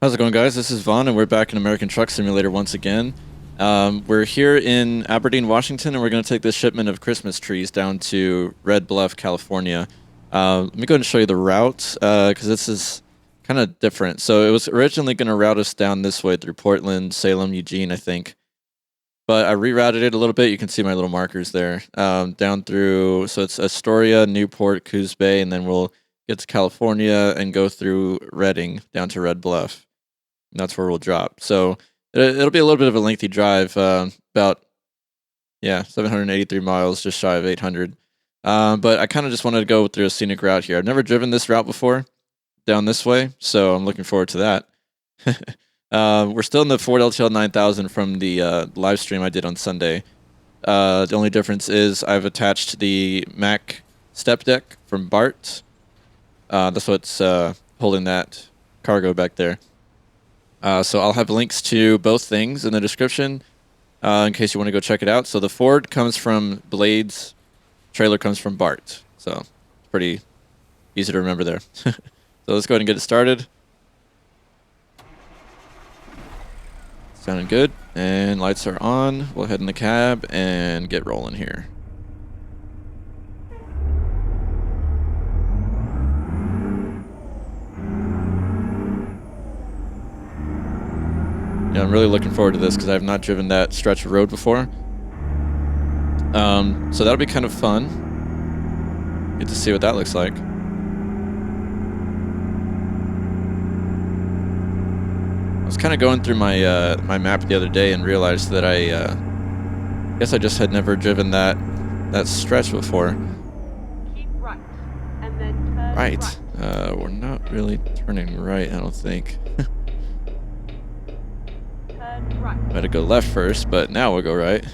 How's it going, guys? This is Vaughn, and we're back in American Truck Simulator once again. We're here in Aberdeen, Washington, and we're going to take this shipment of Christmas trees down to Red Bluff, California. Let me go ahead and show you the route, because this is kind of different. So it was originally going to route us down this way through Portland, Salem, Eugene, I think. But I rerouted it a little bit. You can see my little markers there. Down through, so it's Astoria, Newport, Coos Bay, and then we'll get to California and go through Redding down to Red Bluff. And that's where we'll drop. So it'll be a little bit of a lengthy drive, about 783 miles, just shy of 800. But I kind of just wanted to go through a scenic route here. I've never driven this route before, down this way, so I'm looking forward to that. We're still in the Ford LTL 9000 from the live stream I did on Sunday. The only difference is I've attached the Mac Stepdeck from B4rt. That's what's holding that cargo back there. So I'll have links to both things in the description in case you want to go check it out. So the Ford comes from Blades, trailer comes from B4rt. So it's pretty easy to remember there. So let's go ahead and get it started. Sounding good. And lights are on. We'll head in the cab and get rolling here. Yeah, I'm really looking forward to this because I have not driven that stretch of road before. So that'll be kind of fun. Get to see what that looks like. I was kind of going through my my map the other day and realized that I guess I just had never driven that stretch before. Keep right, and then turn right. We're not really turning right, I don't think. Right. I had to go left first, but now we'll go right.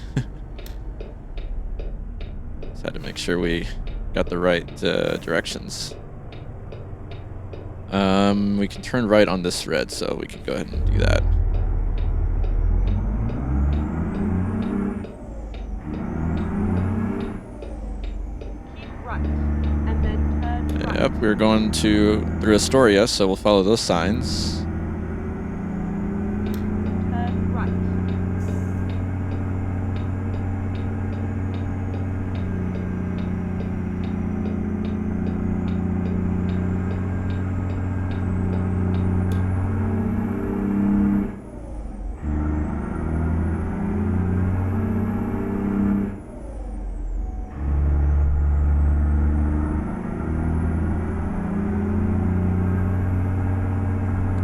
Just had to make sure we got the right directions. We can turn right on this red, so we can go ahead and do that. Keep right, and then turn right. Yep, we're going through Astoria, so we'll follow those signs. Turn right.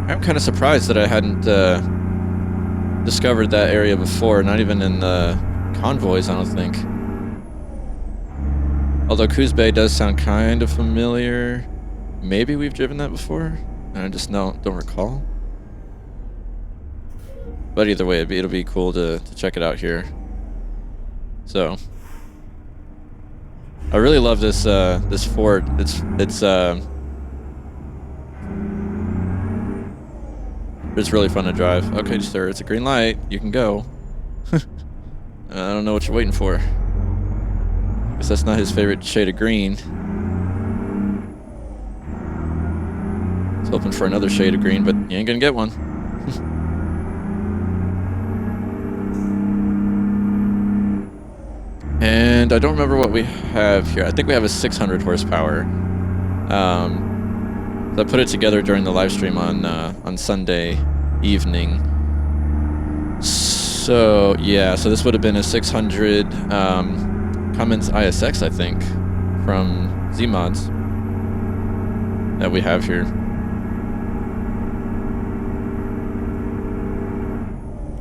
I'm kind of surprised that I hadn't discovered that area before, not even in the convoys, I don't think. Although Coos Bay does sound kind of familiar. Maybe we've driven that before, and I just don't recall. But either way, it'll be cool to check it out here. So, I really love this this Ford. It's really fun to drive. Okay, sir, it's a green light. You can go. I don't know what you're waiting for. Guess that's not his favorite shade of green. He's hoping for another shade of green, but you ain't gonna get one. And I don't remember what we have here. I think we have a 600 horsepower. I put it together during the live stream on Sunday evening. So yeah, so this would have been a 600 Cummins ISX, I think, from Z-Mods that we have here.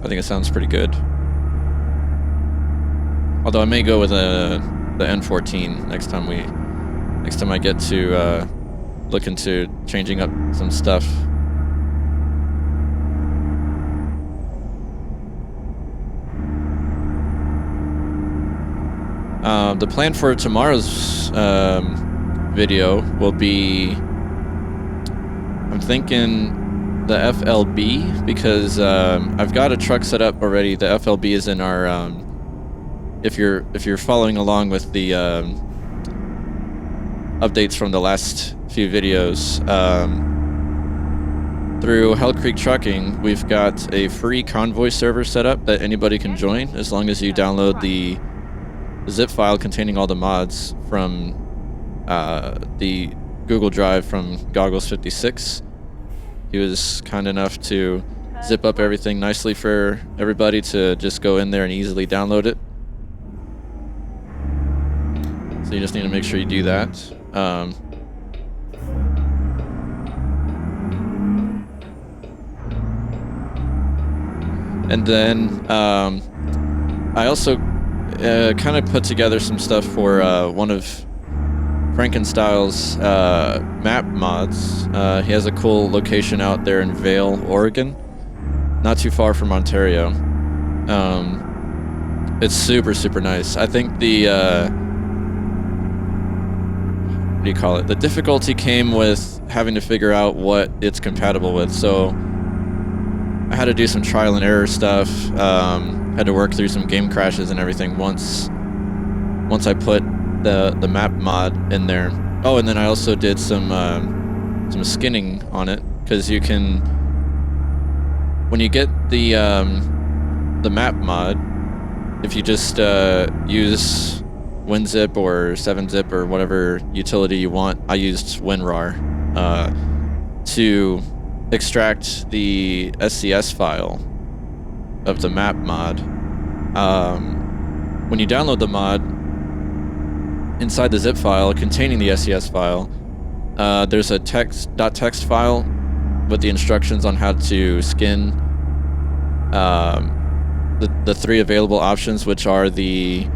I think it sounds pretty good. Although I may go with the N14 next time I get to look into changing up some stuff. The plan for tomorrow's video will be, I'm thinking the FLB, because I've got a truck set up already. The FLB is in our if you're following along with the updates from the last few videos, through Hell Creek Trucking, we've got a free Convoy server set up that anybody can join as long as you download the zip file containing all the mods from the Google Drive from Goggles56. He was kind enough to zip up everything nicely for everybody to just go in there and easily download it. So you just need to make sure you do that. And then I also kind of put together some stuff for one of Frankenstyle's map mods. He has a cool location out there in Vail, Oregon, not too far from Ontario. It's super, super nice. I think the what do you call it? The difficulty came with having to figure out what it's compatible with. So I had to do some trial and error stuff. Had to work through some game crashes and everything once I put the map mod in there. Oh, and then I also did some skinning on it, because you can, when you get the map mod, if you just use WinZip or 7-zip or whatever utility you want, I used WinRAR to extract the SCS file of the map mod. When you download the mod, inside the zip file containing the SCS file, there's a .text file with the instructions on how to skin the three available options, which are the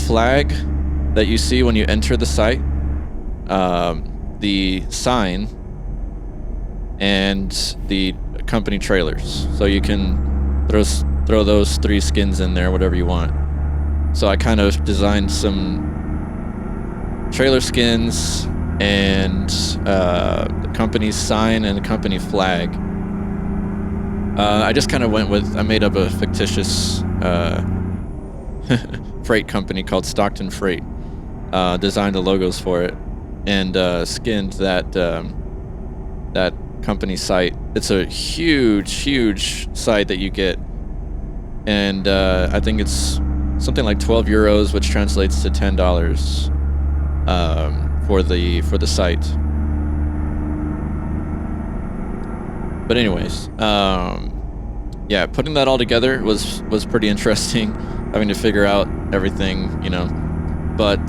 flag that you see when you enter the site, the sign, and the company trailers. So you can throw those three skins in there, whatever you want. So I kind of designed some trailer skins and the company's sign and the company flag. I just kind of went with, I made up a fictitious freight company called Stockton Freight, designed the logos for it, and skinned that company site. It's a huge site that you get, and I think it's something like 12 euros, which translates to $10 for the site. But anyways, yeah, putting that all together was pretty interesting, having to figure out everything, you know. But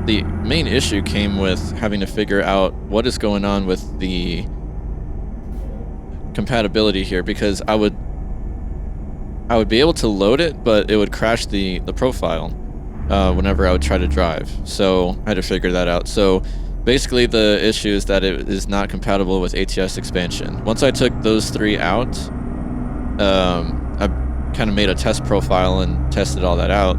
the main issue came with having to figure out what is going on with the compatibility here, because I would be able to load it, but it would crash the profile whenever I would try to drive. So I had to figure that out. So basically the issue is that it is not compatible with ATS expansion. Once I took those three out, I kind of made a test profile and tested all that out.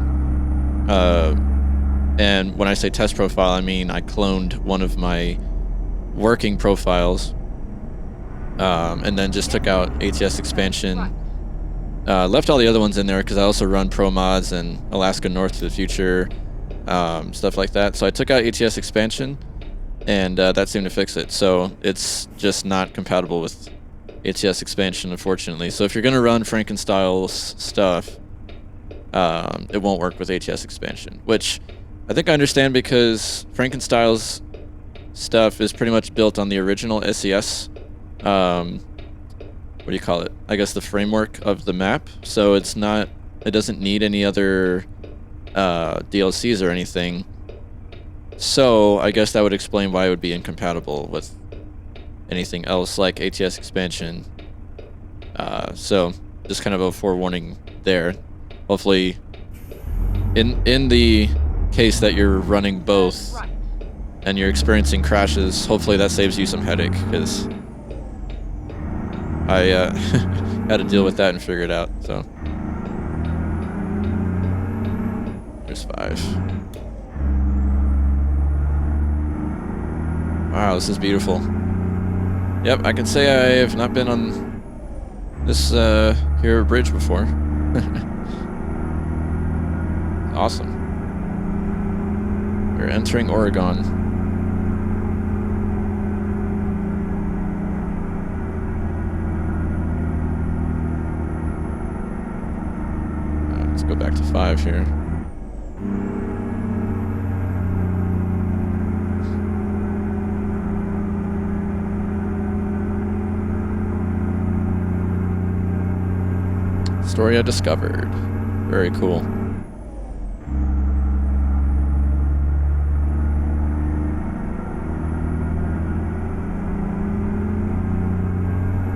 And when I say test profile, I mean I cloned one of my working profiles, and then just took out ATS expansion. Left all the other ones in there because I also run Pro Mods and Alaska North to the Future, stuff like that. So I took out ATS expansion, and that seemed to fix it. So it's just not compatible with ATS expansion, unfortunately. So if you're going to run Frankenstyle's stuff, it won't work with ATS expansion, which I think I understand, because Frankenstyle's stuff is pretty much built on the original SES, what do you call it? I guess the framework of the map. So it doesn't need any other DLCs or anything. So I guess that would explain why it would be incompatible with anything else like ATS expansion. So just kind of a forewarning there. Hopefully, in the case that you're running both and you're experiencing crashes, hopefully that saves you some headache, because I had to deal with that and figure it out. So there's 5. Wow, this is beautiful. Yep, I can say I have not been on this here bridge before. Awesome. We're entering Oregon. back to 5 here. Astoria discovered. Very cool.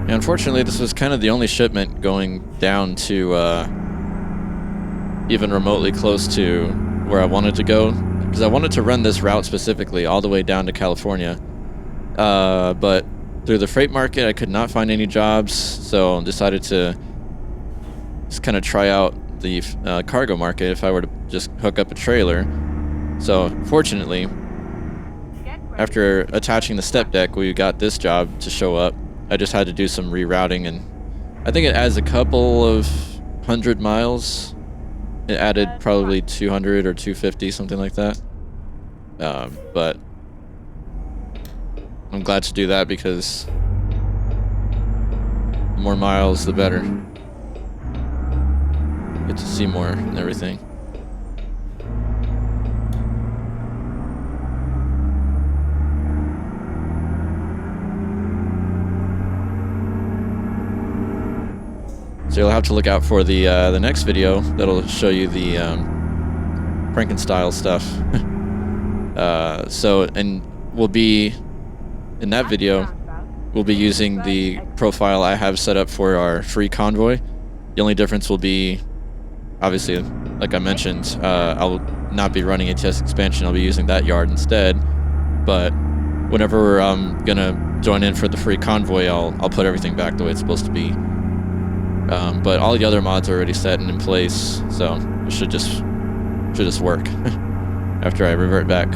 Yeah, unfortunately, this was kind of the only shipment going down to even remotely close to where I wanted to go, because I wanted to run this route specifically all the way down to California. But through the freight market, I could not find any jobs, so decided to just kind of try out the cargo market if I were to just hook up a trailer. So fortunately, after attaching the Stepdeck, we got this job to show up. I just had to do some rerouting, and I think it adds a couple of 100 miles. It added probably 200 or 250, something like that. But I'm glad to do that because the more miles, the better. Get to see more and everything. So you'll have to look out for the next video that'll show you the Frankenstyle stuff. And we'll be in that video. We'll be using the profile I have set up for our free convoy. The only difference will be, obviously, like I mentioned, I'll not be running ATS expansion. I'll be using that yard instead. But whenever I'm gonna join in for the free convoy, I'll put everything back the way it's supposed to be. But all the other mods are already set and in place, so it should just work after I revert back.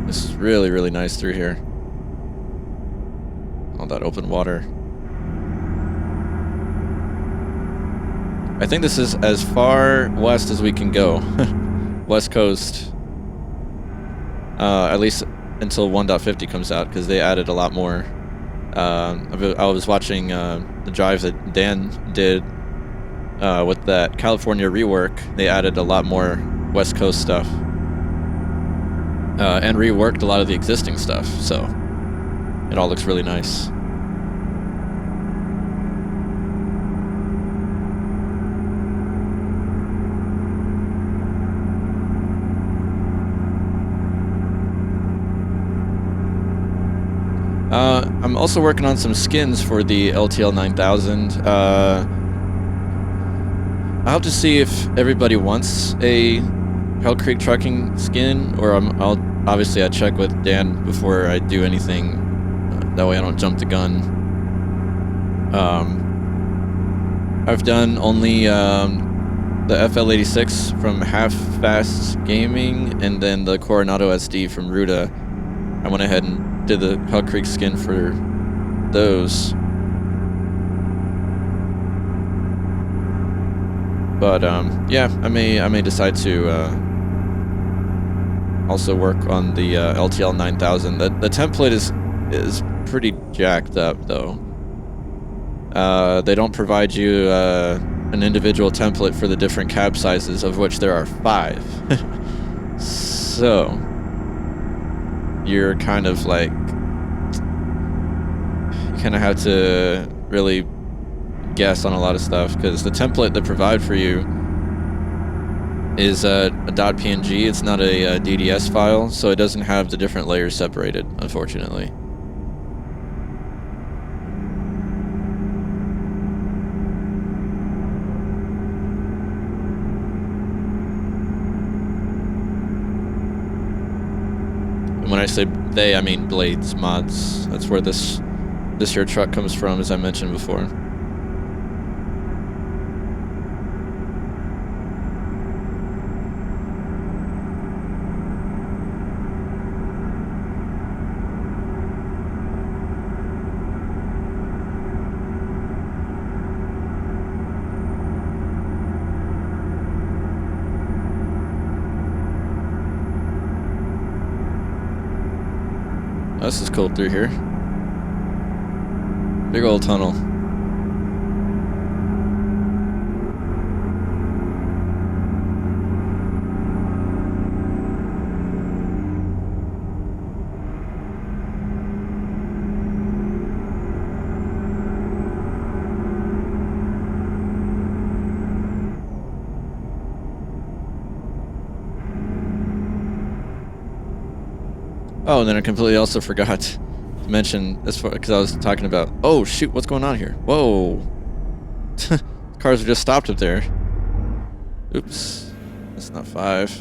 This is really, really nice through here. All that open water. I think this is as far west as we can go. West Coast. At least until 1.50 comes out, because they added a lot more. I was watching the drive that Dan did with that California rework. They added a lot more West Coast stuff. And reworked a lot of the existing stuff, so it all looks really nice. I'm also working on some skins for the LTL 9000. I'll have to see if everybody wants a Hell Creek trucking skin, or I'll obviously I check with Dan before I do anything. That way I don't jump the gun. I've done only the FL86 from Half Fast Gaming, and then the Coronado SD from Ruda. I went ahead and did the Hell Creek skin for those. But yeah, I may decide to also work on the LTL 9000. The template is pretty jacked up though. They don't provide you an individual template for the different cab sizes, of which there are 5. So you're kind of like, you kind of have to really guess on a lot of stuff, because the template they provide for you is a .png. It's not a DDS file, so it doesn't have the different layers separated, unfortunately. And when I say they, I mean Blades Mods. That's where this here truck comes from, as I mentioned before. Oh, this is cool through here. Big old tunnel. Oh, and then I completely also forgot to mention this because I was talking about. Oh shoot, what's going on here? Whoa, cars are just stopped up there. Oops, that's not 5.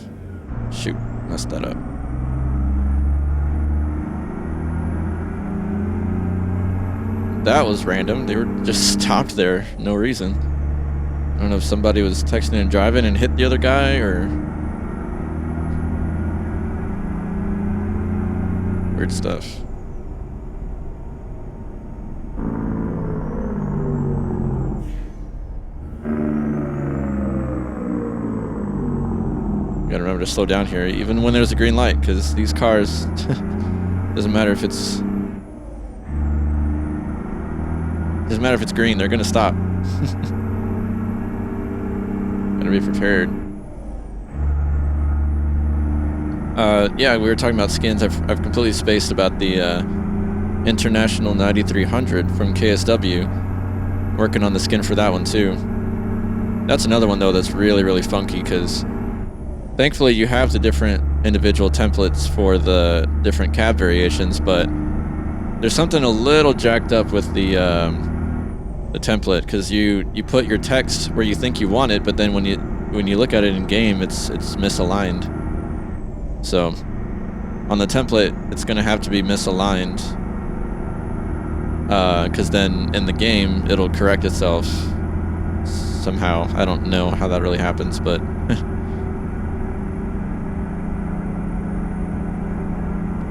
Shoot, messed that up. That was random. They were just stopped there, no reason. I don't know if somebody was texting and driving and hit the other guy or. Weird stuff. You gotta remember to slow down here, even when there's a green light, because these cars, doesn't matter if it's green, they're gonna stop. Gotta be prepared. Yeah, we were talking about skins. I've completely spaced about the International 9300 from KSW. Working on the skin for that one too. That's another one though that's really, really funky because thankfully you have the different individual templates for the different cab variations, but there's something a little jacked up with the template because you put your text where you think you want it, but then when you look at it in game, it's misaligned. So on the template, it's going to have to be misaligned because then in the game, it'll correct itself somehow. I don't know how that really happens, but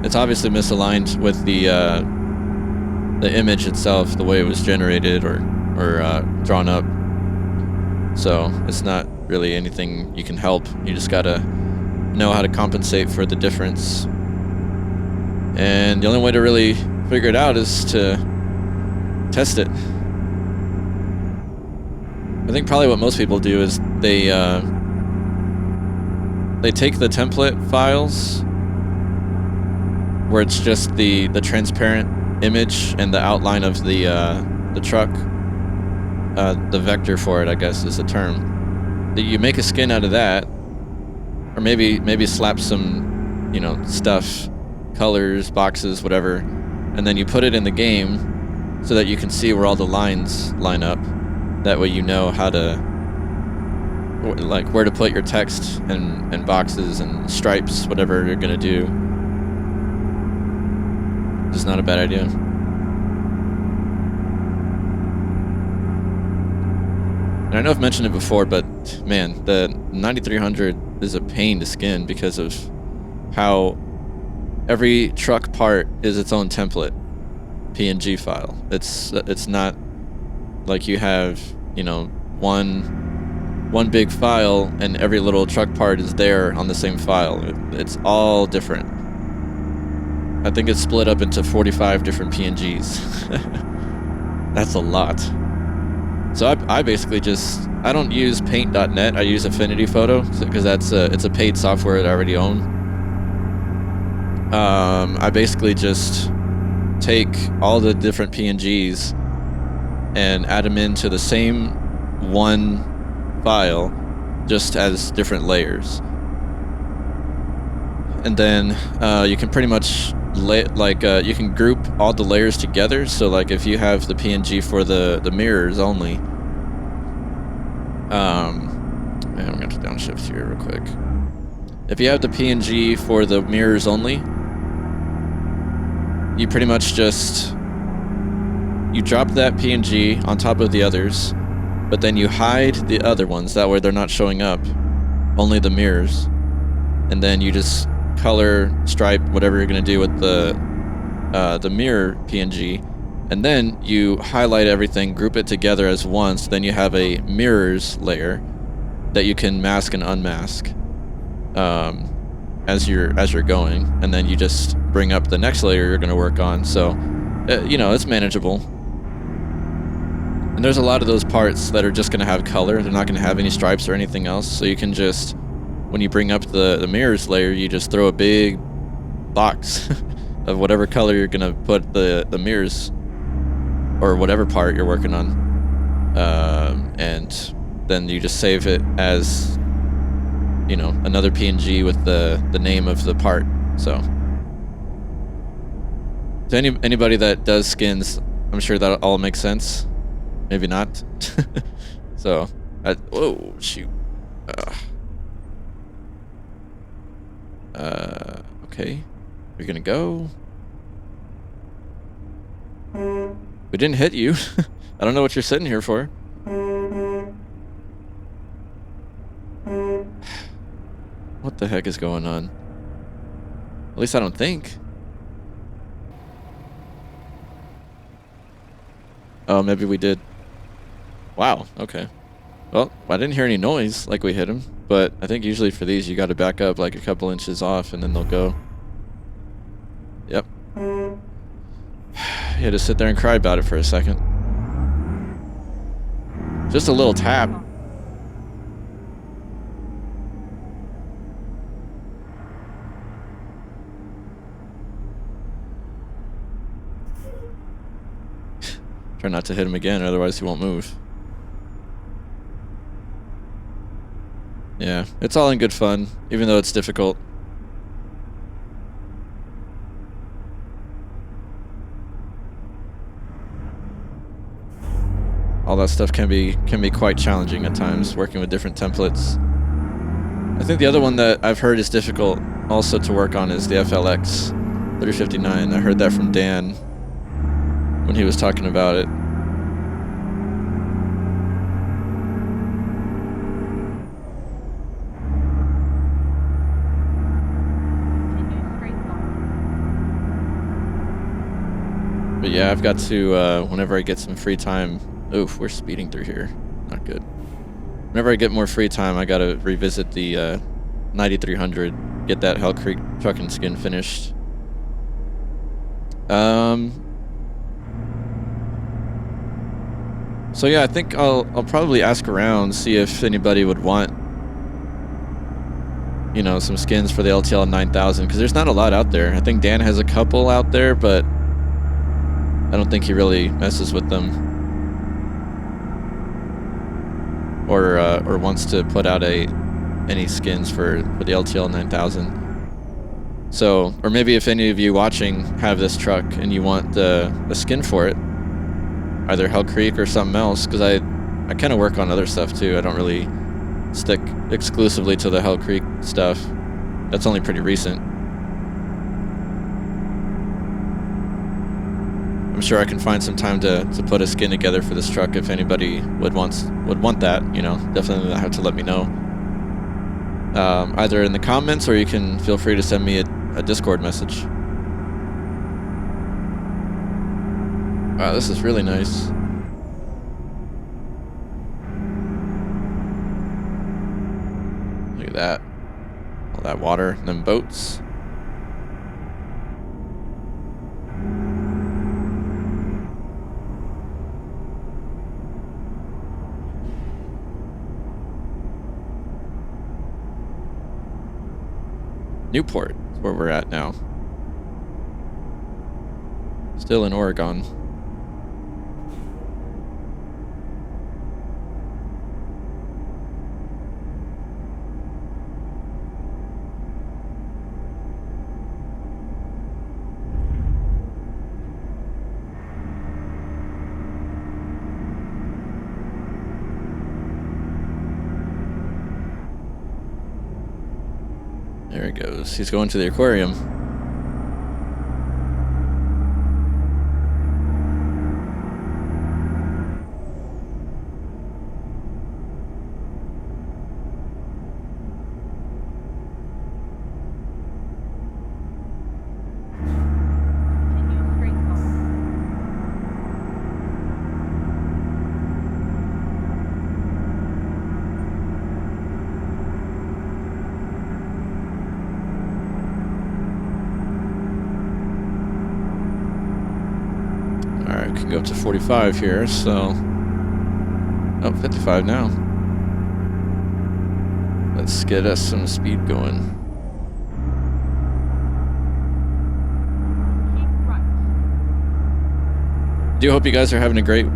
it's obviously misaligned with the image itself, the way it was generated or drawn up. So it's not really anything you can help. You just gotta know how to compensate for the difference. And the only way to really figure it out is to test it. I think probably what most people do is they take the template files where it's just the transparent image and the outline of the truck, the vector for it, I guess is the term. That you make a skin out of that, or maybe slap some, stuff, colors, boxes, whatever, and then you put it in the game so that you can see where all the lines line up. That way you know how to, like, where to put your text and boxes and stripes, whatever you're gonna do. It's not a bad idea. And I know I've mentioned it before, but man, the 9300 is a pain to skin because of how every truck part is its own template PNG file. It's not like you have, one big file and every little truck part is there on the same file. It's all different. I think it's split up into 45 different PNGs. That's a lot. So I basically I don't use paint.net, I use Affinity Photo because it's a paid software that I already own. I basically just take all the different PNGs and add them into the same one file, just as different layers. And then you can pretty much you can group all the layers together. So like if you have the PNG for the mirrors only, I'm gonna have to downshift here real quick. If you have the PNG for the mirrors only, you pretty much you drop that PNG on top of the others, but then you hide the other ones. That way they're not showing up, only the mirrors. And then you just color, stripe, whatever you're gonna do with the mirror PNG, and then you highlight everything, group it together as one, so then you have a mirrors layer that you can mask and unmask as you're going, and then you just bring up the next layer you're going to work on. So, you know, it's manageable. And there's a lot of those parts that are just going to have color. They're not going to have any stripes or anything else. So you can just, when you bring up the mirrors layer, you just throw a big box of whatever color you're going to put the mirrors or whatever part you're working on. And then you just save it as, you know, another PNG with the name of the part. So to anybody that does skins, I'm sure that all makes sense. Maybe not. So, whoa, shoot. Okay. We're gonna go. We didn't hit you. I don't know what you're sitting here for. What the heck is going on? At least I don't think. Oh, maybe we did. Wow, okay. Well, I didn't hear any noise like we hit him, but I think usually for these you got to back up like a couple inches off and then they'll go. Yep. You had to sit there and cry about it for a second. Just a little tap. Try not to hit him again, otherwise he won't move. Yeah, it's all in good fun, even though it's difficult. All that stuff can be quite challenging at times, working with different templates. I think the other one that I've heard is difficult also to work on is the FLX 359. I heard that from Dan when he was talking about it. But yeah, I've got to, whenever I get some free time... Oof, we're speeding through here. Not good. Whenever I get more free time, I gotta revisit the 9300, get that Hell Creek trucking skin finished. So yeah, I think I'll probably ask around, see if anybody would want, you know, some skins for the LTL 9000, because there's not a lot out there. I think Dan has a couple out there, but I don't think he really messes with them. Or wants to put out any skins for the LTL 9000. So, or maybe if any of you watching have this truck and you want a skin for it, either Hell Creek or something else, because I kind of work on other stuff too. I don't really stick exclusively to the Hell Creek stuff. That's only pretty recent. I'm sure I can find some time to put a skin together for this truck if anybody would want that, you know. Definitely have to let me know. Either in the comments or you can feel free to send me a Discord message. Wow, this is really nice. Look at that. All that water and them boats. Newport is where we're at now. Still in Oregon. There he goes. He's going to the aquarium. can go up to 45 here, so... Oh, 55 now. Let's get us some speed going. Keep right. Do hope you guys are having a great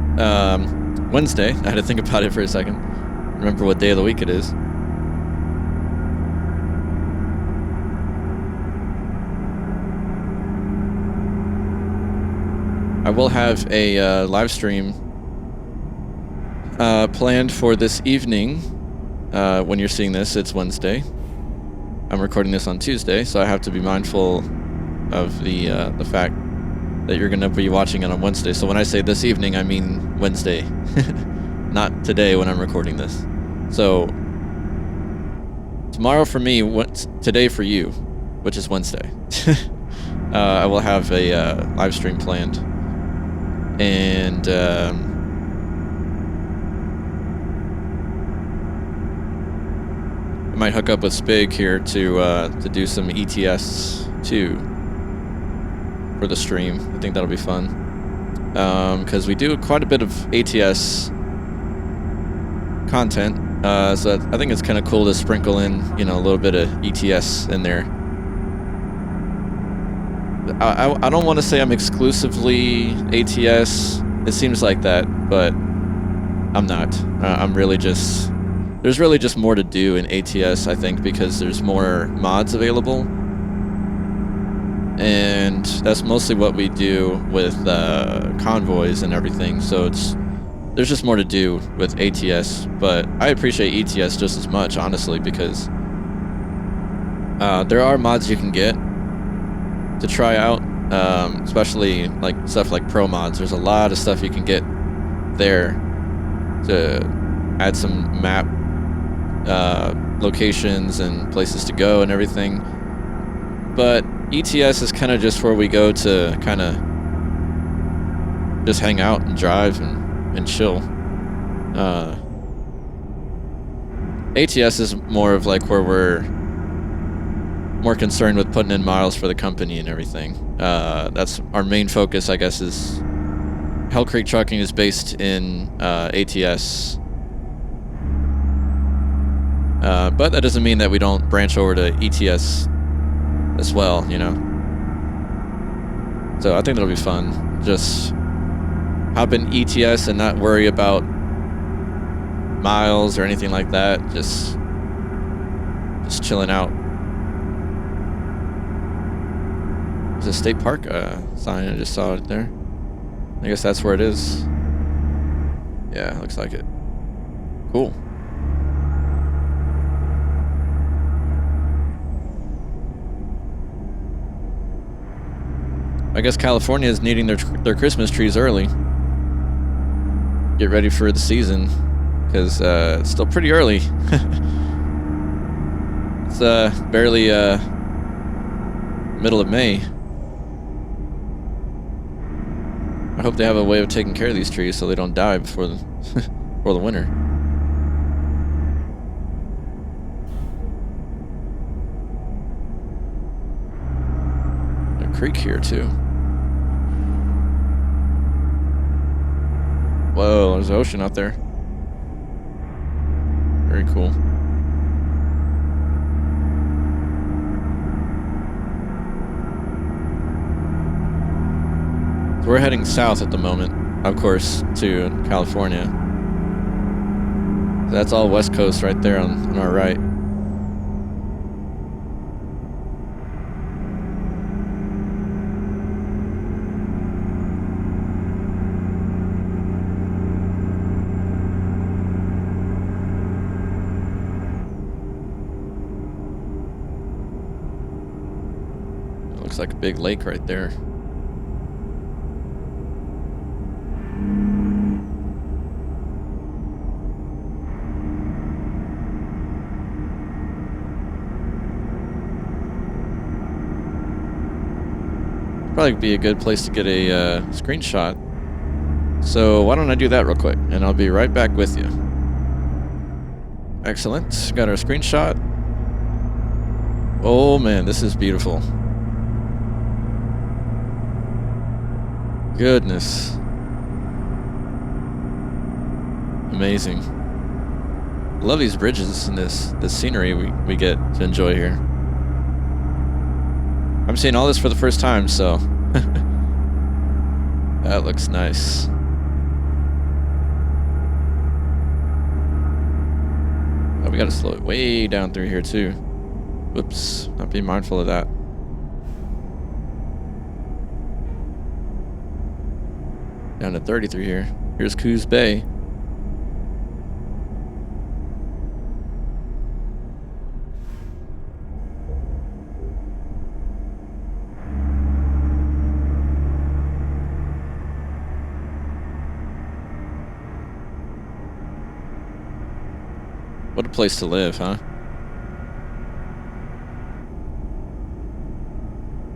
Wednesday. I had to think about it for a second. Remember what day of the week it is. I will have a live stream planned for this evening. When you're seeing this, it's Wednesday. I'm recording this on Tuesday, so I have to be mindful of the fact that you're going to be watching it on Wednesday. So when I say this evening, I mean Wednesday, not today when I'm recording this. So tomorrow for me, what's today for you, which is Wednesday. I will have a live stream planned, and I might hook up with Spig here to do some ETS too for the stream. I think that'll be fun, because we do quite a bit of ATS content. So I think it's kind of cool to sprinkle in, you know, a little bit of ETS in there. I don't want to say I'm exclusively ATS. It seems like that, but I'm not. I'm really just... There's really just more to do in ATS, I think, because there's more mods available. And that's mostly what we do with convoys and everything. So there's just more to do with ATS. But I appreciate ETS just as much, honestly, because there are mods you can get to try out, especially like stuff like pro mods. There's a lot of stuff you can get there to add some map locations and places to go and everything. But ETS is kind of just where we go to kind of just hang out and drive and chill. ATS is more of like where we're more concerned with putting in miles for the company and everything. That's our main focus, I guess, is Hell Creek Trucking is based in ATS. But that doesn't mean that we don't branch over to ETS as well, you know. So I think that'll be fun. Just hop in ETS and not worry about miles or anything like that. Just chilling out. There's a state park sign. I just saw it there. I guess that's where it is. Yeah, looks like it. Cool. I guess California is needing their Christmas trees early. Get ready for the season, because it's still pretty early. It's barely middle of May. I hope they have a way of taking care of these trees so they don't die before the before the winter. A creek here too. Whoa, there's an ocean out there. Very cool. So we're heading south at the moment, of course, to California. So that's all West Coast right there on our right. It looks like a big lake right there. Probably be a good place to get a screenshot. So why don't I do that real quick, and I'll be right back with you. Excellent. Got our screenshot. Oh man, this is beautiful. Goodness. Amazing. Love these bridges and this scenery we get to enjoy here. I'm seeing all this for the first time, so that looks nice. Oh, we gotta slow it way down through here too. Whoops, not be mindful of that. Down to 30 through here. Here's Coos Bay. What a place to live, huh?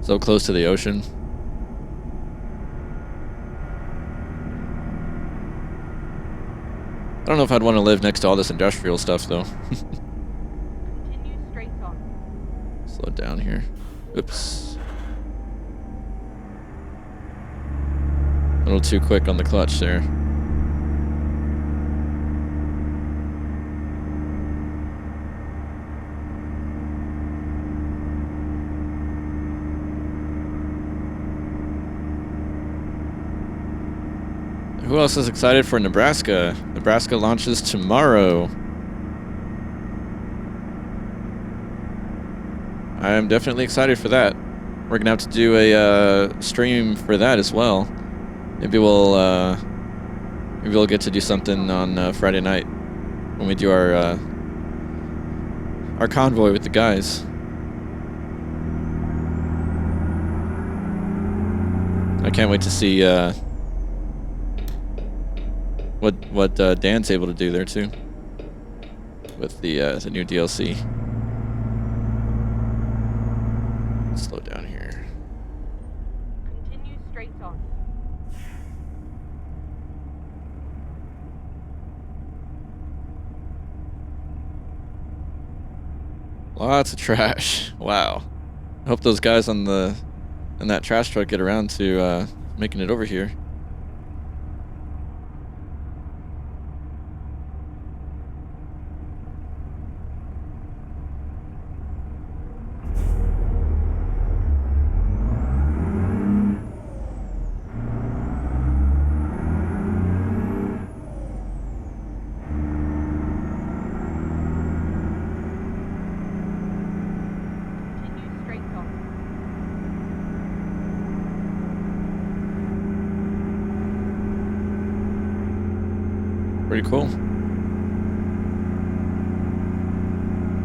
So close to the ocean. I don't know if I'd want to live next to all this industrial stuff, though. Continue straight on. Slow down here. Oops. A little too quick on the clutch there. Who else is excited for Nebraska? Nebraska launches tomorrow. I am definitely excited for that. We're gonna have to do a stream for that as well. Maybe we'll get to do something on Friday night when we do our convoy with the guys. I can't wait to see what Dan's able to do there too with the new DLC. Slow down here. Continue straight on. Lots of trash. Wow. I hope those guys in that trash truck get around to making it over here. Continue straight on. Pretty cool.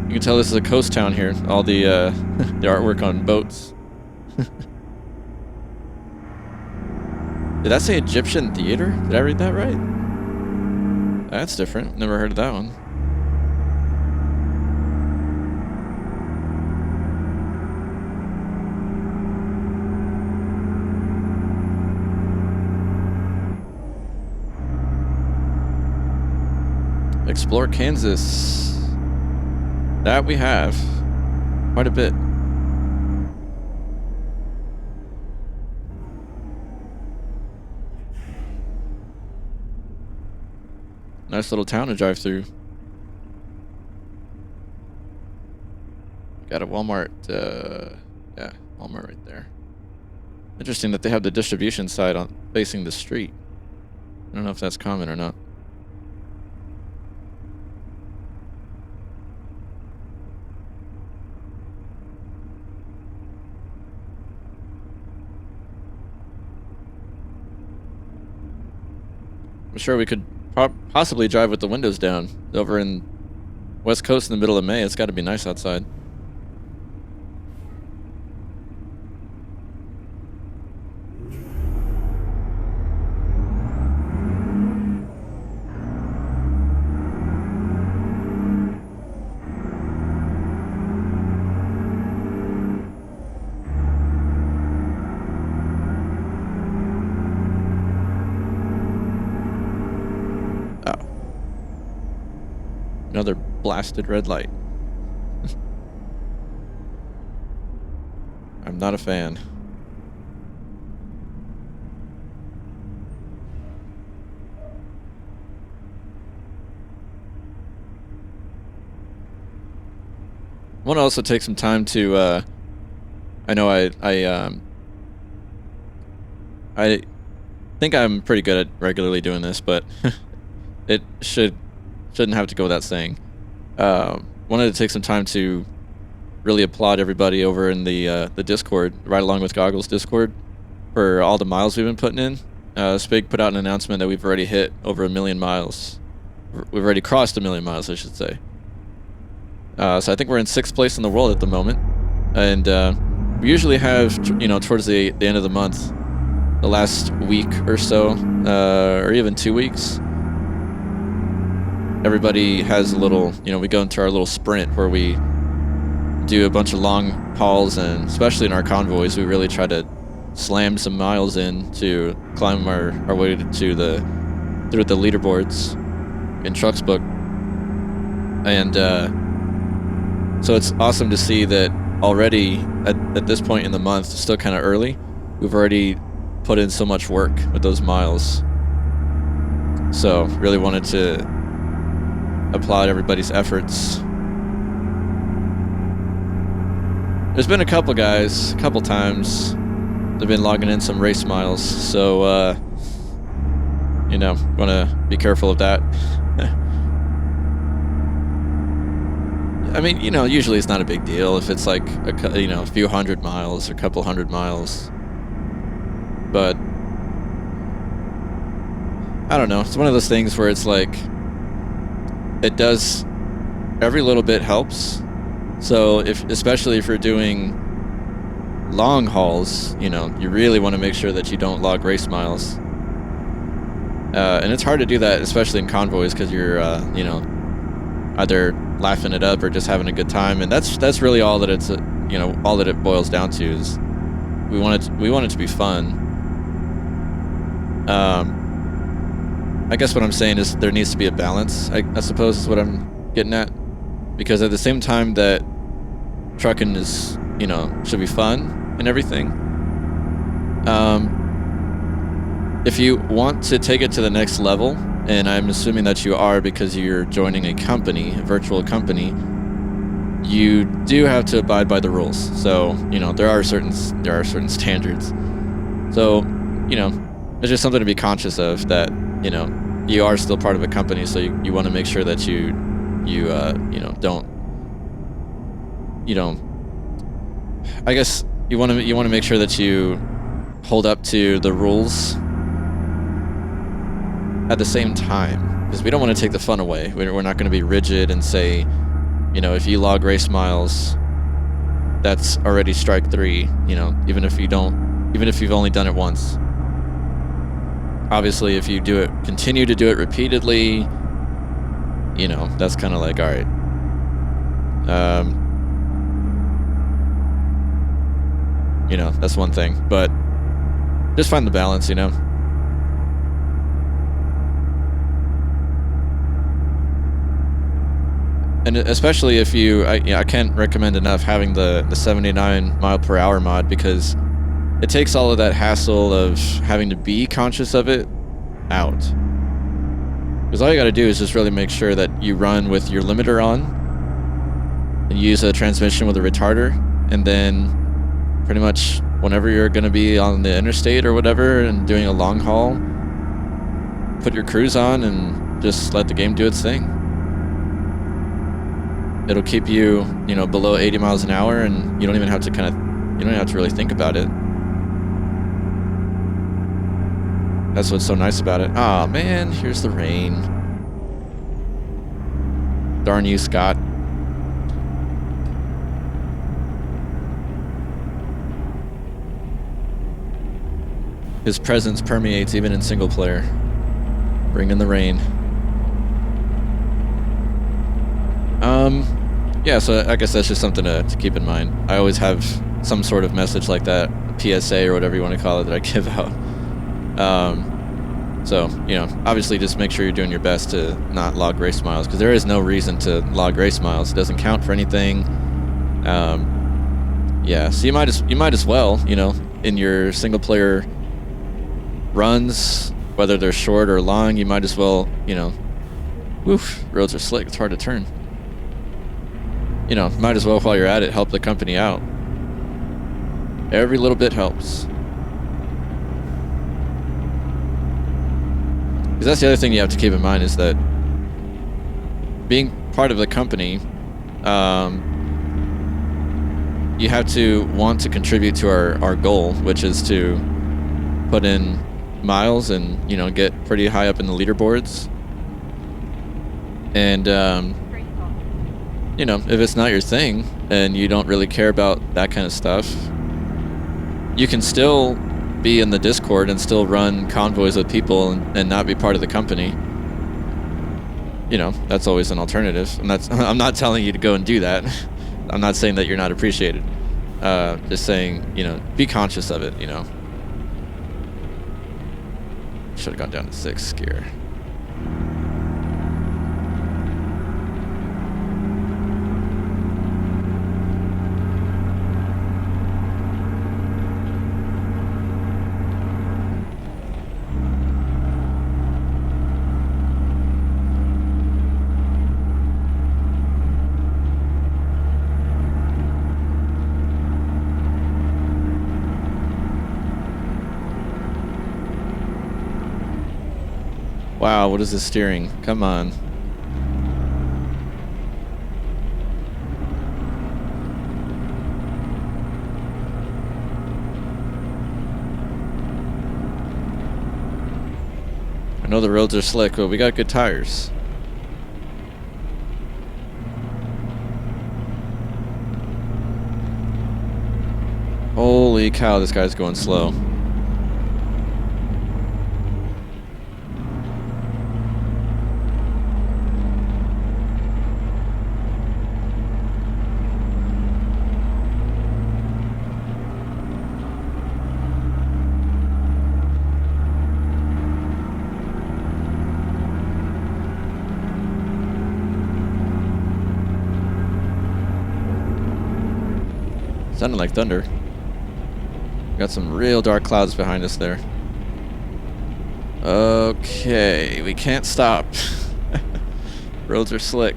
You can tell this is a coast town here. All the the artwork on boats. Did that say Egyptian theater? Did I read that right? That's different. Never heard of that one. Explore Kansas. That we have. Quite a bit. Nice little town to drive through. Got a Walmart, yeah, Walmart right there. Interesting that they have the distribution side on facing the street. I don't know if that's common or not. I'm sure we could possibly drive with the windows down over in West Coast in the middle of May. It's got to be nice outside. Another blasted red light. I'm not a fan. want to also take some time to. I know I think I'm pretty good at regularly doing this, but it shouldn't have to go without saying. Wanted to take some time to really applaud everybody over in the Discord, right along with Goggles Discord, for all the miles we've been putting in. Spig put out an announcement that we've already hit over 1 million miles. We've already crossed 1 million miles, I should say. So I think we're in 6th place in the world at the moment, and we usually have, you know, towards the end of the month, the last week or so, or even 2 weeks, everybody has a little, you know, we go into our little sprint where we do a bunch of long hauls, and especially in our convoys, we really try to slam some miles in to climb our way to through the leaderboards in Trucks Book. And so it's awesome to see that already at this point in the month, still kind of early, we've already put in so much work with those miles. So really wanted to applaud everybody's efforts. There's been a couple guys, a couple times, they've been logging in some race miles, so you know, want to be careful of that. I mean, you know, usually it's not a big deal if it's like a few hundred miles or a couple hundred miles, but I don't know, it's one of those things where it's like, it does, every little bit helps. So especially if you're doing long hauls, you know, you really want to make sure that you don't log race miles. And it's hard to do that, especially in convoys, because you're, you know, either laughing it up or just having a good time. And that's really all that it's, you know, all that it boils down to is we want it to be fun. I guess what I'm saying is there needs to be a balance, I suppose is what I'm getting at. Because at the same time that trucking is, you know, should be fun and everything, if you want to take it to the next level, and I'm assuming that you are because you're joining a company, a virtual company, you do have to abide by the rules. So, you know, there are certain standards. So, you know, it's just something to be conscious of, that, you know, you are still part of a company, so you want to make sure that you know, don't, I guess you want to make sure that you hold up to the rules at the same time, because we don't want to take the fun away. We're not going to be rigid and say, you know, if you log race miles, that's already strike 3, you know, even if you've only done it once. Obviously, if you continue to do it repeatedly, you know, that's kind of like, all right. You know, that's one thing, but just find the balance, you know. And especially if I can't recommend enough having the 79 mile per hour mod, because it takes all of that hassle of having to be conscious of it out. Because all you got to do is just really make sure that you run with your limiter on and use a transmission with a retarder, and then pretty much whenever you're going to be on the interstate or whatever and doing a long haul, put your cruise on and just let the game do its thing. It'll keep you, you know, below 80 miles an hour, and you don't even have to really think about it. That's what's so nice about it. Aw, man, here's the rain. Darn you, Scott. His presence permeates even in single player. Bring in the rain. Yeah, so I guess that's just something to keep in mind. I always have some sort of message like that, PSA or whatever you want to call it, that I give out. So, you know, obviously just make sure you're doing your best to not log race miles, because there is no reason to log race miles. It doesn't count for anything. Yeah, so you might as well, you know, in your single player runs, whether they're short or long, you might as well, you know, woof, roads are slick, it's hard to turn. you know, might as well while you're at it help the company out. Every little bit helps. Because that's the other thing you have to keep in mind is that being part of the company, you have to want to contribute to our goal, which is to put in miles and, you know, get pretty high up in the leaderboards. And, you know, if it's not your thing and you don't really care about that kind of stuff, you can still be in the Discord and still run convoys with people and not be part of the company. You know, that's always an alternative. And that's, I'm not telling you to go and do that. I'm not saying that you're not appreciated. Just saying, you know, be conscious of it, you know. Should have gone down to 6th gear. Wow, what is this steering? Come on. I know the roads are slick, but we got good tires. Holy cow, this guy's going slow. Sounded like thunder. Got some real dark clouds behind us there. Okay, we can't stop. Roads are slick.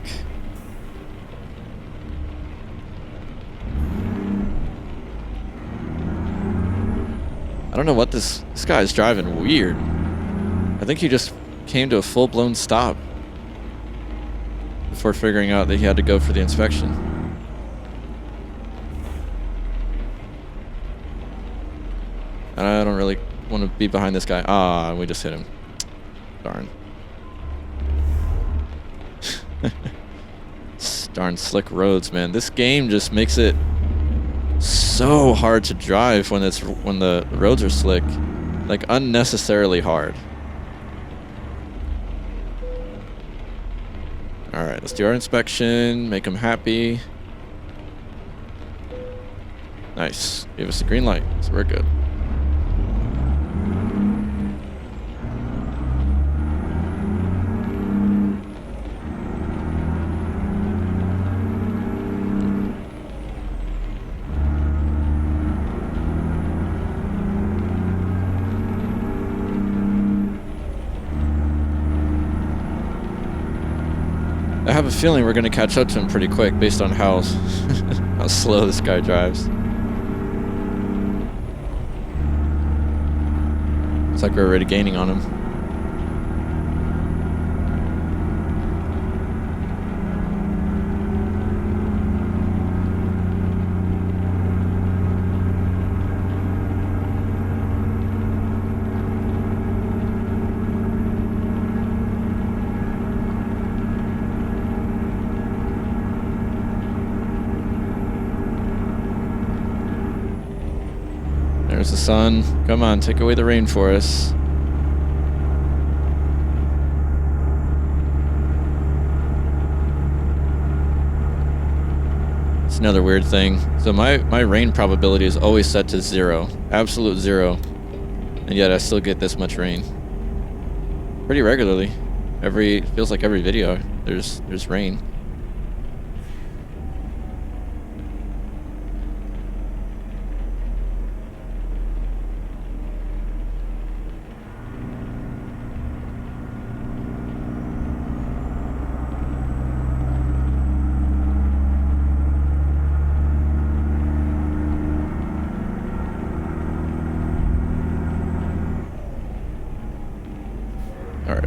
I don't know what this guy's driving weird. I think he just came to a full-blown stop before figuring out that he had to go for the inspection. I don't really want to be behind this guy. Ah, we just hit him. Darn. Darn slick roads, man. This game just makes it so hard to drive when the roads are slick. Like, unnecessarily hard. Alright, let's do our inspection. Make them happy. Nice. Give us the green light, so we're good. I have a feeling we're going to catch up to him pretty quick based on how how slow this guy drives. Looks like we're already gaining on him. There's the sun. Come on, take away the rain for us. It's another weird thing. So my rain probability is always set to 0. Absolute 0. And yet I still get this much rain. Pretty regularly. Feels like every video there's rain.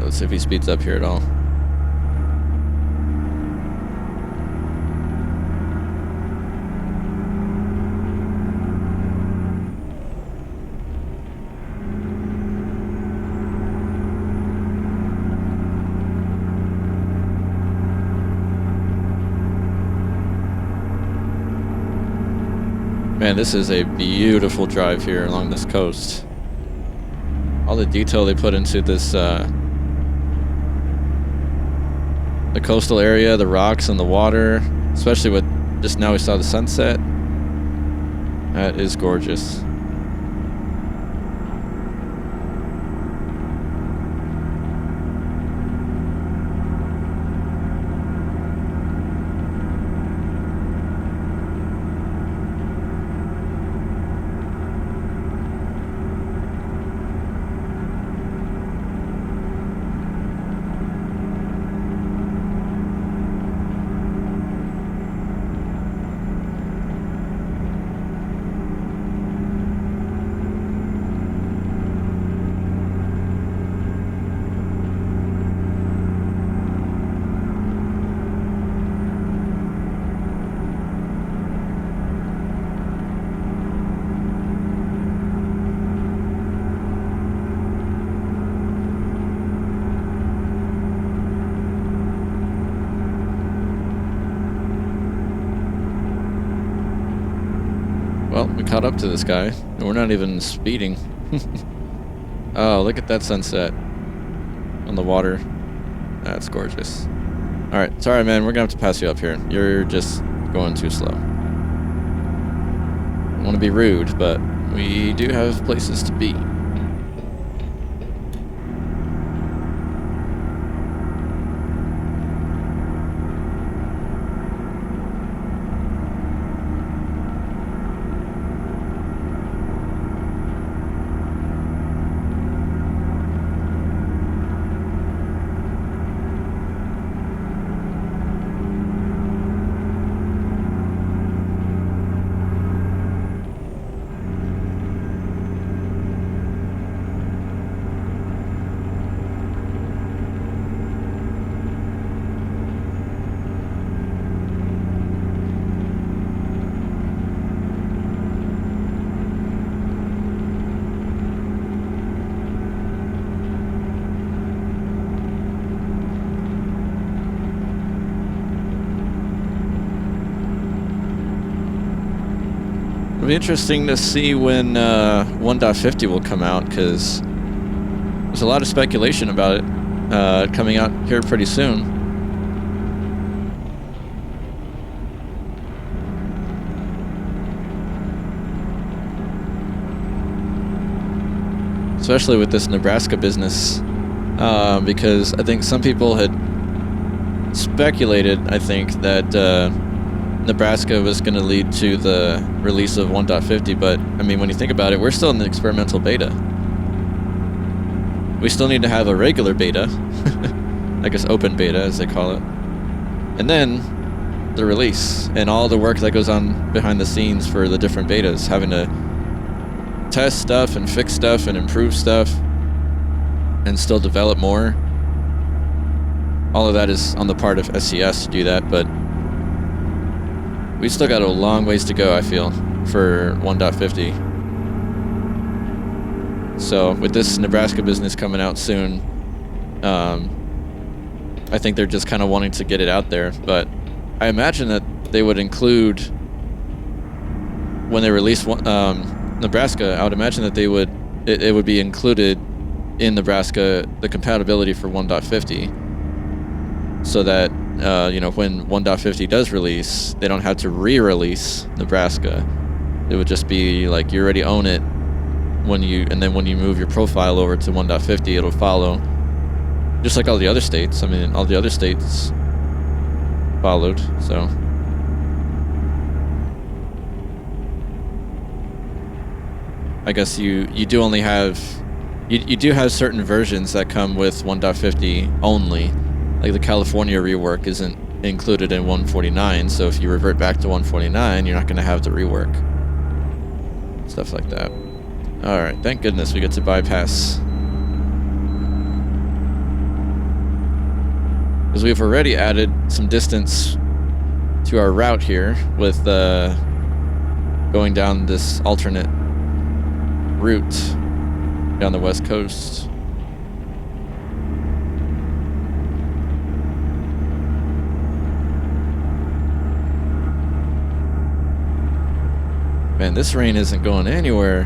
let's see if he speeds up here at all. Man, this is a beautiful drive here along this coast. All the detail they put into this, the coastal area, the rocks and the water, especially with just now we saw the sunset. That is gorgeous. Well, we caught up to this guy, and we're not even speeding. Oh, look at that sunset on the water. That's gorgeous. Alright, sorry man, we're gonna have to pass you up here. You're just going too slow. I want to be rude, but we do have places to be. It'll be interesting to see when 1.50 will come out, because there's a lot of speculation about it coming out here pretty soon. Especially with this Nebraska business, because I think some people had speculated, I think, that Nebraska was going to lead to the release of 1.50, but I mean, when you think about it, we're still in the experimental beta. We still need to have a regular beta, I guess open beta as they call it, and then the release and all the work that goes on behind the scenes for the different betas, having to test stuff and fix stuff and improve stuff and still develop more. All of that is on the part of SCS to do that, but we still got a long ways to go, I feel, for 1.50. So with this Nebraska business coming out soon, I think they're just kind of wanting to get it out there. But I imagine that they would include, when they release Nebraska, I would imagine that they would, it would be included in Nebraska, the compatibility for 1.50, so that you know, when 1.50 does release, they don't have to re-release Nebraska. It would just be like you already own it when you, and then when you move your profile over to 1.50, it'll follow, just like all the other states. I mean, all the other states followed, so. I guess you do only have, you do have certain versions that come with 1.50 only. Like the California rework isn't included in 149, so if you revert back to 149, you're not going to have the rework. Stuff like that. Alright, thank goodness we get to bypass because we've already added some distance to our route here with going down this alternate route down the west coast. Man, this rain isn't going anywhere.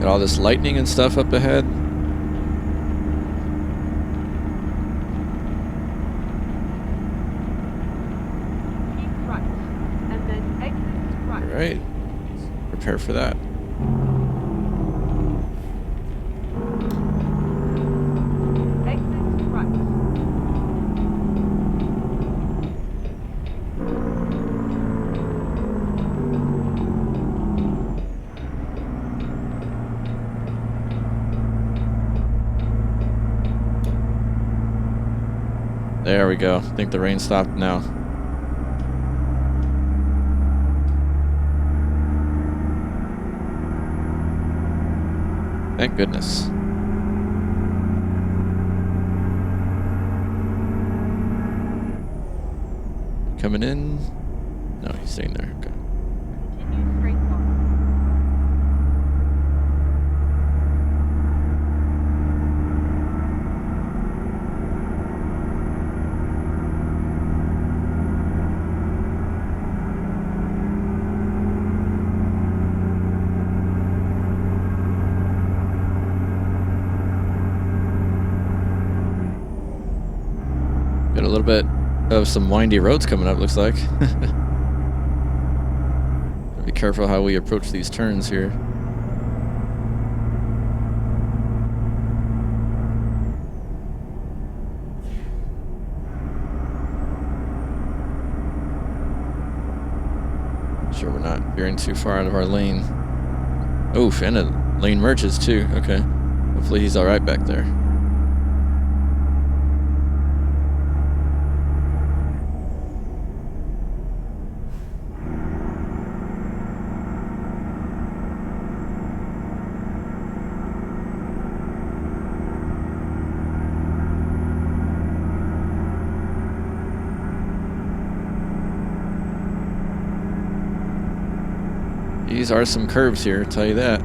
Got all this lightning and stuff up ahead. Keep right, and then exit right. All right, prepare for that. Exit right. There we go. I think the rain stopped now. Thank goodness. Coming in. No, he's staying there. Okay. Continue straight on. Got a little bit of some windy roads coming up, looks like. Be careful how we approach these turns here. Sure we're not veering too far out of our lane. Oof, and a lane merges too. Okay. Hopefully he's alright back there. These are some curves here, I'll tell you that.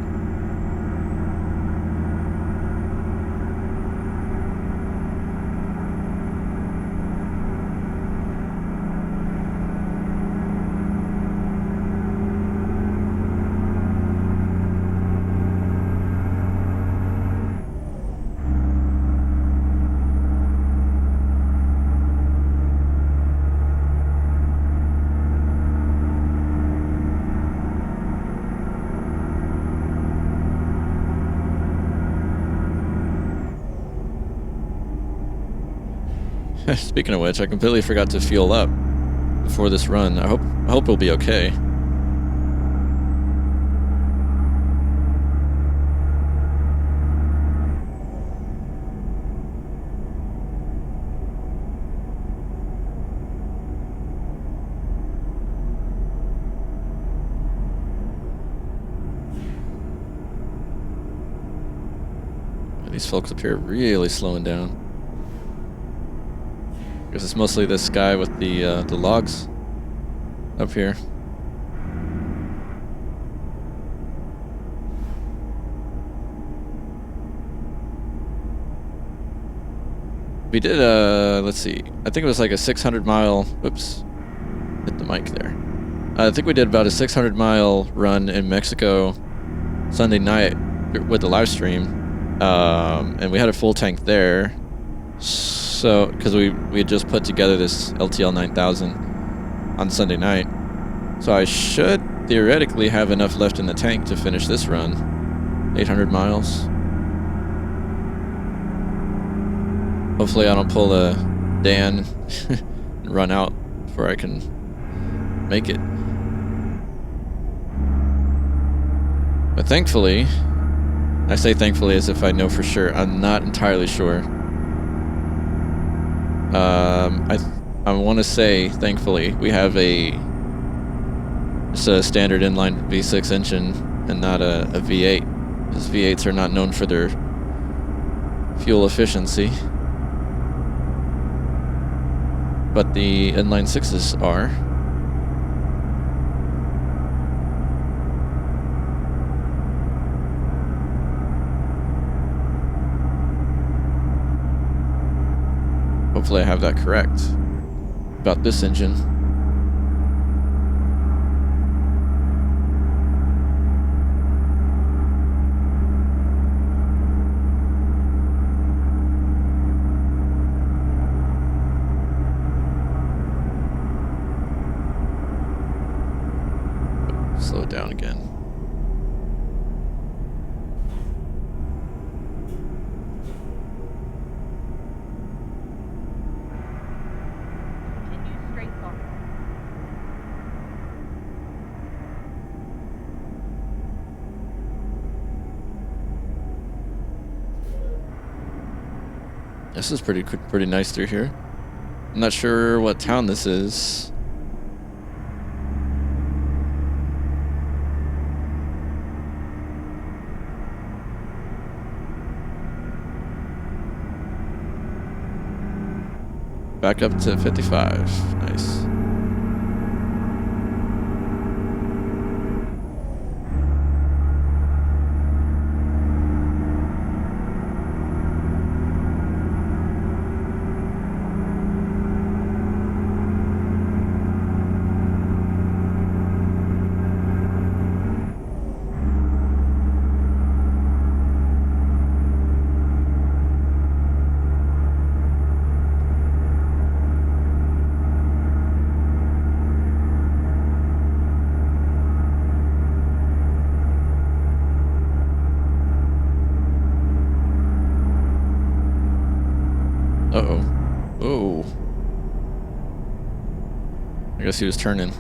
Speaking of which, I completely forgot to fuel up before this run. I hope we'll be okay. These folks up here really slowing down. I guess it's mostly this guy with the logs up here. We did let's see. I think it was like a 600-mile. Whoops, hit the mic there. I think we did about a 600-mile run in Mexico Sunday night with the live stream, and we had a full tank there. So, because we had just put together this LTL 9000 on Sunday night, so I should theoretically have enough left in the tank to finish this run, 800 miles. Hopefully, I don't pull a Dan and run out before I can make it. But thankfully, I say thankfully as if I know for sure. I'm not entirely sure. I want to say, thankfully, we have a It's a standard inline V6 engine and not a V8. Because V8s are not known for their fuel efficiency. But the inline 6s are. Hopefully I have that correct about this engine. Slow it down again. Continue straight south. This is pretty nice through here. I'm not sure what town this is. Back up to 55. Nice. Uh-oh. Oh. I guess he was turning.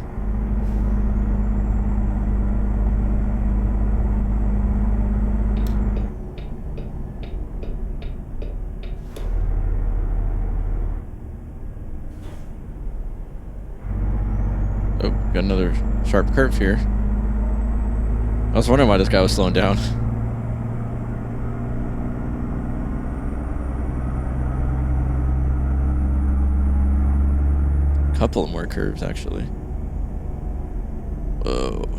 Oh, got another sharp curve here. I was wondering why this guy was slowing down. Couple more curves actually. Whoa.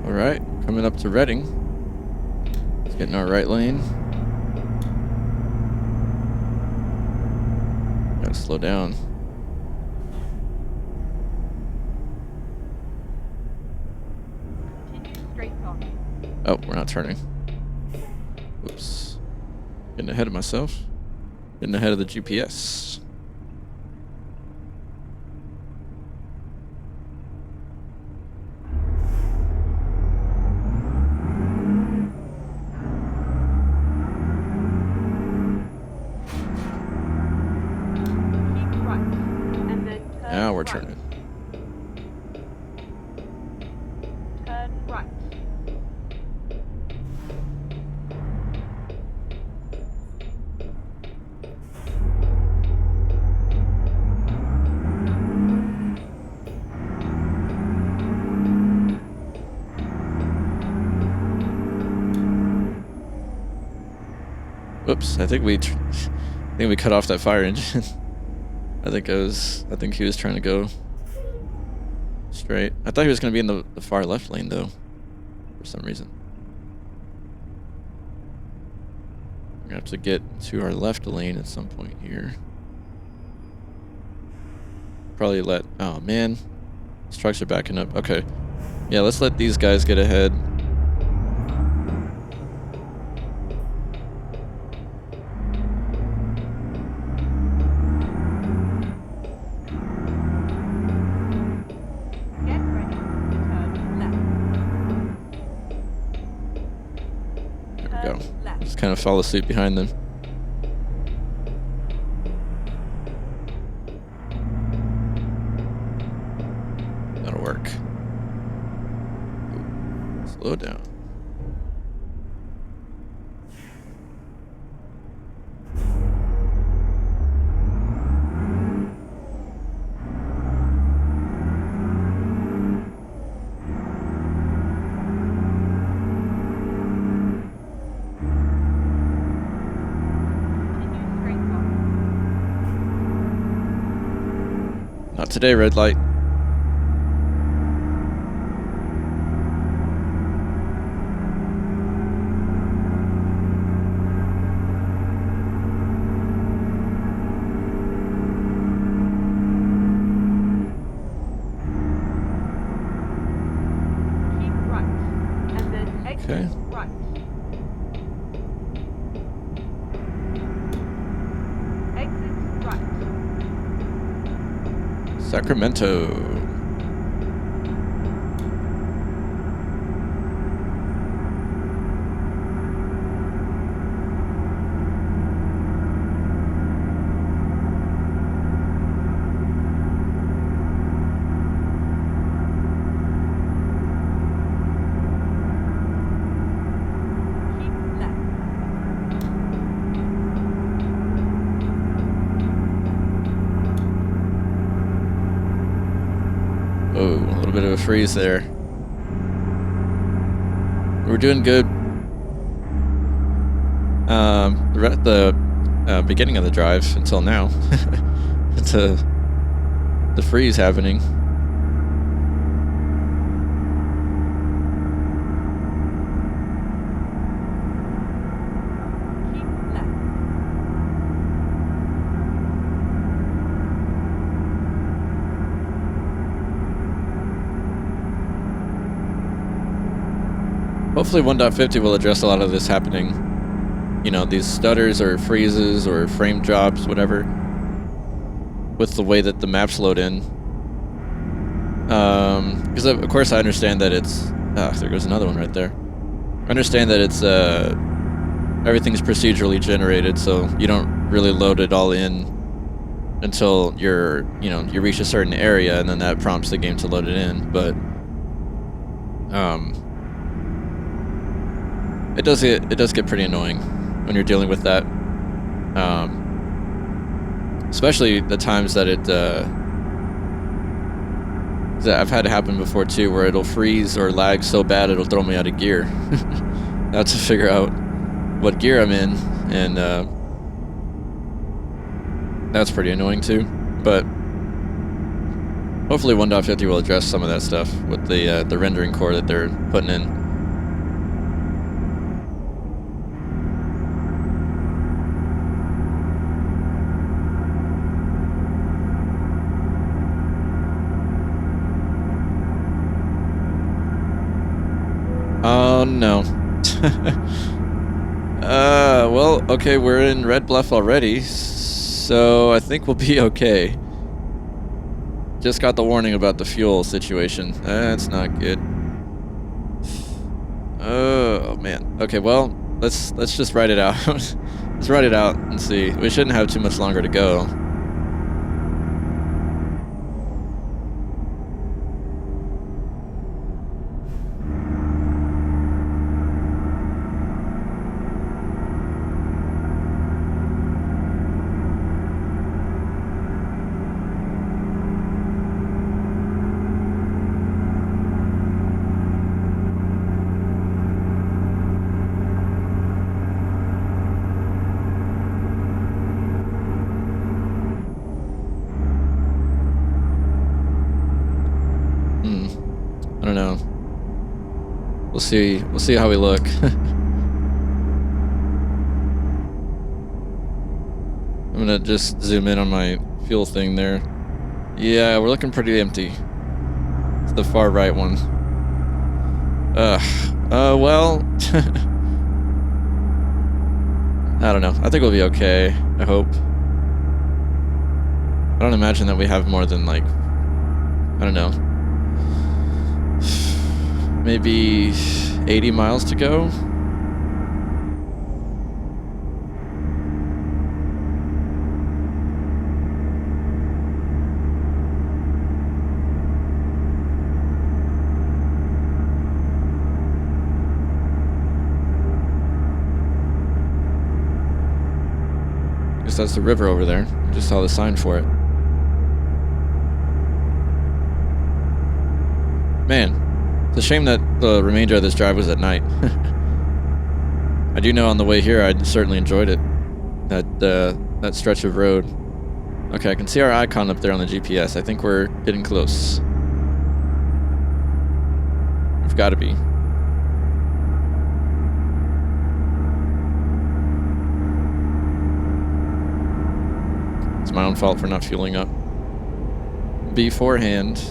Alright, coming up to Reading. Let's get in our right lane. Gotta slow down. Continue straight south. Oh, we're not turning. Whoops. Getting ahead of myself. Getting ahead of the GPS. Keep right, and then turn Now we're right. turning. Oops, I think we cut off that fire engine. I think he was trying to go straight. I thought he was going to be in the far left lane though, for some reason. We're going to have to get to our left lane at some point here. Probably let, oh man, these trucks are backing up. Okay, yeah, let's let these guys get ahead. Get ready to turn left. There we go. Turn left. Just kind of follow suit behind them. That'll work. Slow down. Continue straight north. Not today, red light. Keep right, and then exit Okay. right. Exit right. Sacramento. Keep left. Oh, a little bit of a freeze there. We're doing good. The beginning of the drive until now. To the freeze happening. Keep left. Hopefully 1.50 will address a lot of this happening. You know, these stutters or freezes or frame drops, whatever, with the way that the maps load in. Because of course I understand that it's, there goes another one right there. I understand that it's, everything's procedurally generated, so you don't really load it all in until you reach a certain area, and then that prompts the game to load it in. But it does get pretty annoying when you're dealing with that, especially the times that that I've had it happen before too, where it'll freeze or lag so bad it'll throw me out of gear. I have to figure out what gear I'm in, and that's pretty annoying too. But hopefully 1.50 will address some of that stuff with the rendering core that they're putting in. Oh no. Well, okay, we're in Red Bluff already, so I think we'll be okay. Just got the warning about the fuel situation. That's not good. Oh man. Okay, well, let's just ride it out. Let's ride it out and see. We shouldn't have too much longer to go. don't know. We'll see. We'll see how we look. I'm gonna just zoom in on my fuel thing there. Yeah, we're looking pretty empty. It's the far right one. Well, I don't know. I think we'll be okay. I hope. I don't imagine that we have more than, like, I don't know, maybe 80 miles to go. Guess that's the river over there. I just saw the sign for it. Man, it's a shame that the remainder of this drive was at night. I do know on the way here I certainly enjoyed it. That stretch of road. Okay, I can see our icon up there on the GPS. I think we're getting close. We've got to be. It's my own fault for not fueling up beforehand.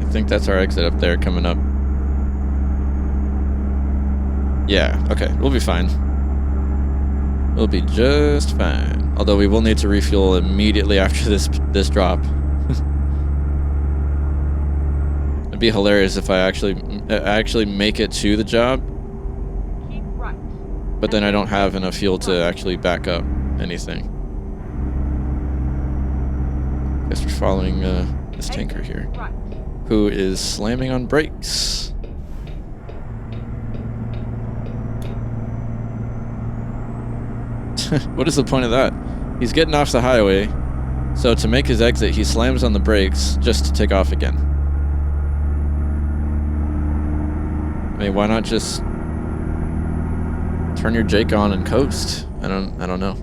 I think that's our exit up there coming up. Yeah, okay, we'll be fine. We'll be just fine. Although we will need to refuel immediately after this drop. It'd be hilarious if I actually make it to the job, Keep right. but then I don't have enough fuel to actually back up anything. Guess we're following this tanker here, Right. who is slamming on brakes. What is the point of that? He's getting off the highway, so to make his exit, he slams on the brakes just to take off again. I mean, why not just turn your Jake on and coast? I don't know.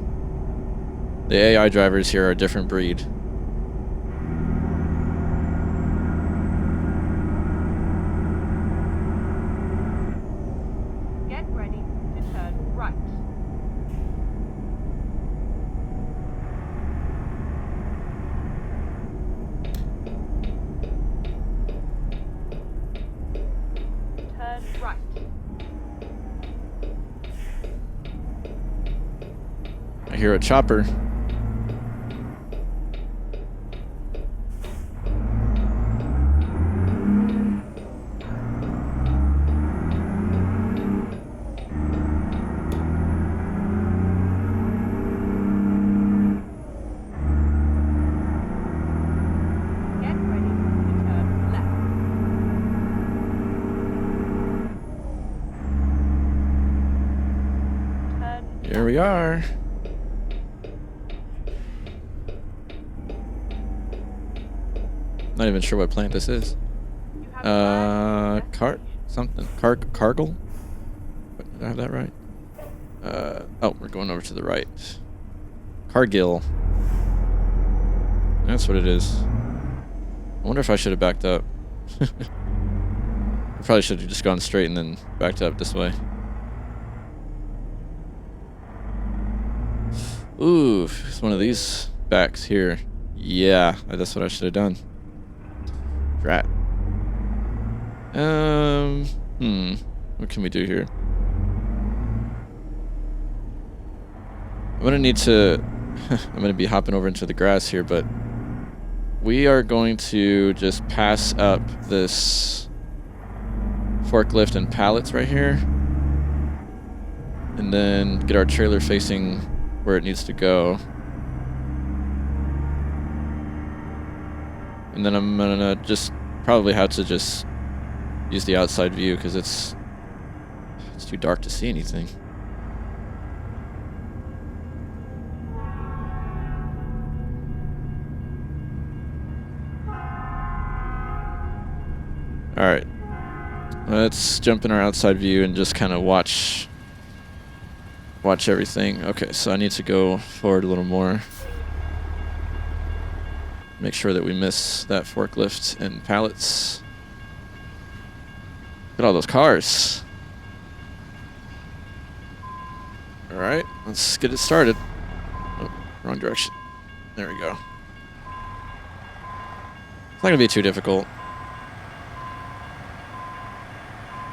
The AI drivers here are a different breed. Get ready to turn right. Turn right. I hear a chopper. Get ready to turn left. Turn Here we are. Not even sure what plant this is. You have arrived at Cargill? Did I have that right? Oh, we're going over to the right. Cargill. That's what it is. I wonder if I should have backed up. I probably should have just gone straight and then backed up this way. Ooh, it's one of these backs here. Yeah, that's what I should have done. Drat. What can we do here? I'm gonna need to I'm gonna be hopping over into the grass here, but we are going to just pass up this forklift and pallets right here, and then get our trailer facing where it needs to go. And then I'm gonna just probably have to just use the outside view because it's too dark to see anything. All right, let's jump in our outside view and just kind of watch everything. Okay, so I need to go forward a little more. make sure that we miss that forklift and pallets. Look at all those cars. All right, let's get it started. Oh, wrong direction. There we go. It's not gonna be too difficult.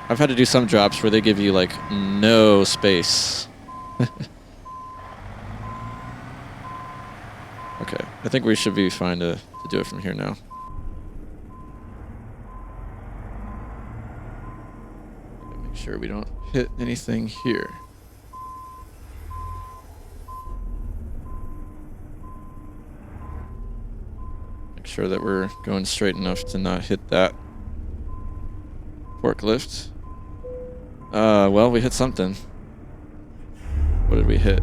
I've had to do some jobs where they give you like no space. Okay, I think we should be fine to do it from here now. Make sure we don't hit anything here. Make sure that we're going straight enough to not hit that forklift. Well, we hit something. What did we hit?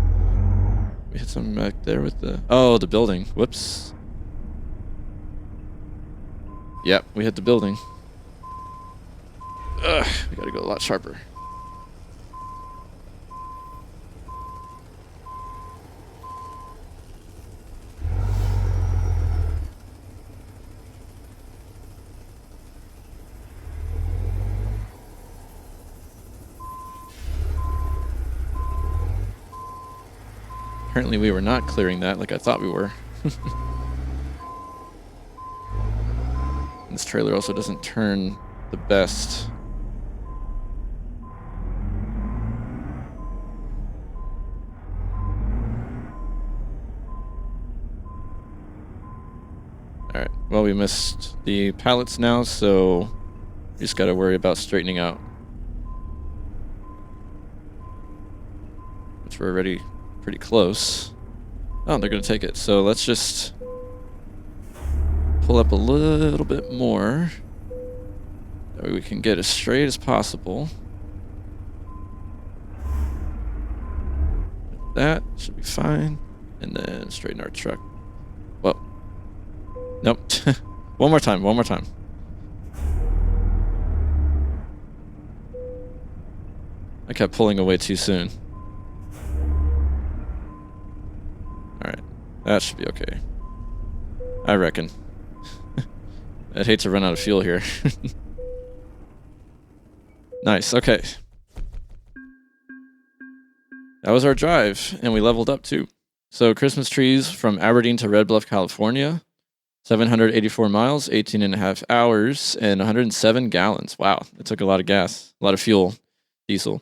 We hit something back there with the... Oh, the building. Whoops. Yep, we hit the building. Ugh, we gotta go a lot sharper. Apparently we were not clearing that like I thought we were. This trailer also doesn't turn the best. Alright, well we missed the pallets now, so we just gotta worry about straightening out. Which we're already pretty close. Oh, they're gonna take it. So let's just pull up a little bit more. That way we can get as straight as possible. That should be fine. And then straighten our truck. Whoa. Nope. One more time, one more time. I kept pulling away too soon. Alright, that should be okay. I reckon. I'd hate to run out of fuel here. Nice, okay. That was our drive, and we leveled up too. So Christmas trees from Aberdeen to Red Bluff, California. 784 miles, 18 and a half hours, and 107 gallons. Wow, it took a lot of gas, a lot of fuel, diesel.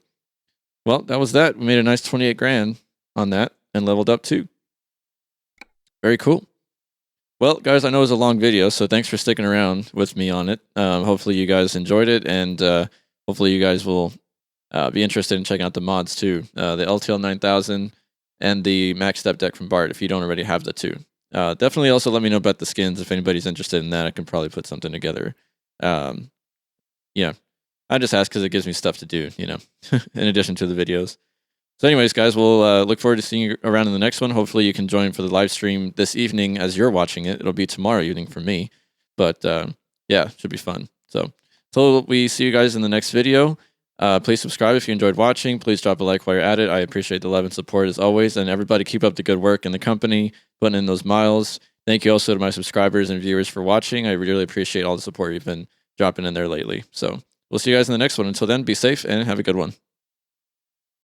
Well, that was that. We made a nice 28 grand on that, and leveled up too. Very cool. Well, guys, I know it was a long video, so thanks for sticking around with me on it. Hopefully you guys enjoyed it, and hopefully you guys will be interested in checking out the mods too. The LTL 9000 and the Max Stepdeck from B4rt if you don't already have the two. Definitely also let me know about the skins if anybody's interested in that. I can probably put something together. Yeah, I just ask because it gives me stuff to do, you know, in addition to the videos. So anyways, guys, we'll look forward to seeing you around in the next one. Hopefully you can join for the live stream this evening as you're watching it. It'll be tomorrow evening for me. But yeah, should be fun. So until we see you guys in the next video, please subscribe if you enjoyed watching. Please drop a like while you're at it. I appreciate the love and support as always. And everybody keep up the good work in the company, putting in those miles. Thank you also to my subscribers and viewers for watching. I really appreciate all the support you've been dropping in there lately. So we'll see you guys in the next one. Until then, be safe and have a good one.